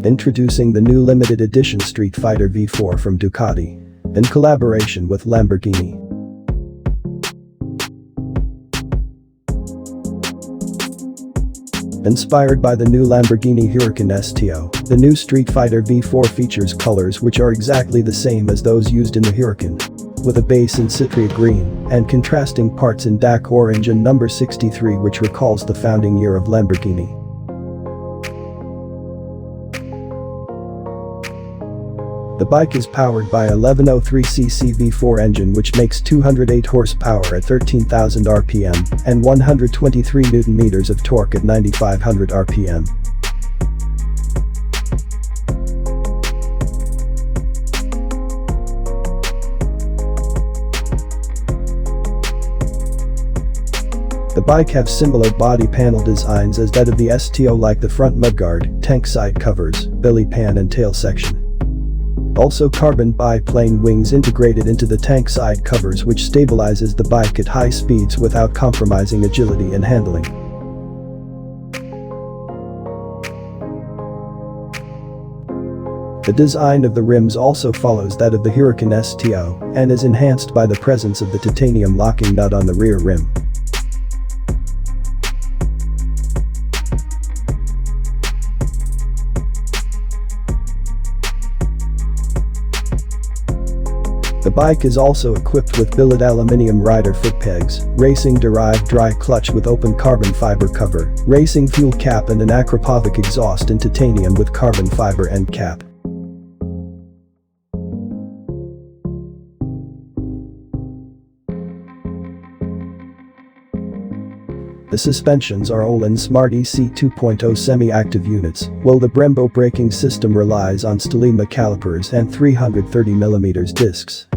Introducing the new limited edition Streetfighter V4 from Ducati. In collaboration with Lamborghini. Inspired by the new Lamborghini Huracan STO, the new Streetfighter V4 features colors which are exactly the same as those used in the Huracan. With a base in Citrea green and contrasting parts in dark orange and number 63, which recalls the founding year of Lamborghini. The bike is powered by a 1103cc V4 engine which makes 208 horsepower at 13,000 rpm and 123 Nm of torque at 9,500 rpm. The bike have similar body panel designs as that of the STO, like the front mudguard, tank side covers, belly pan and tail section. Also carbon biplane wings integrated into the tank side covers, which stabilizes the bike at high speeds without compromising agility and handling. The design of the rims also follows that of the Huracan STO and is enhanced by the presence of the titanium locking nut on the rear rim. The bike is also equipped with billet aluminium rider foot pegs, racing-derived dry clutch with open carbon fiber cover, racing fuel cap and an Akrapovic exhaust in titanium with carbon fiber end cap. The suspensions are Öhlins Smart EC 2.0 semi-active units, while the Brembo braking system relies on Stelima calipers and 330mm discs.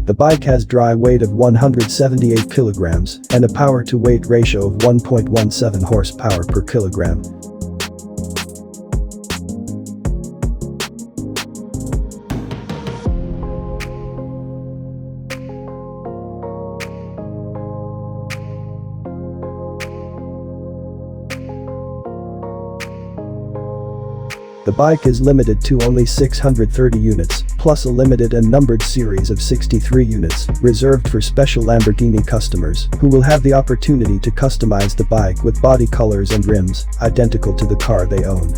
The bike has dry weight of 178 kilograms and a power-to-weight ratio of 1.17 horsepower per kilogram. The bike is limited to only 630 units, plus a limited and numbered series of 63 units, reserved for special Lamborghini customers, who will have the opportunity to customize the bike with body colors and rims identical to the car they own.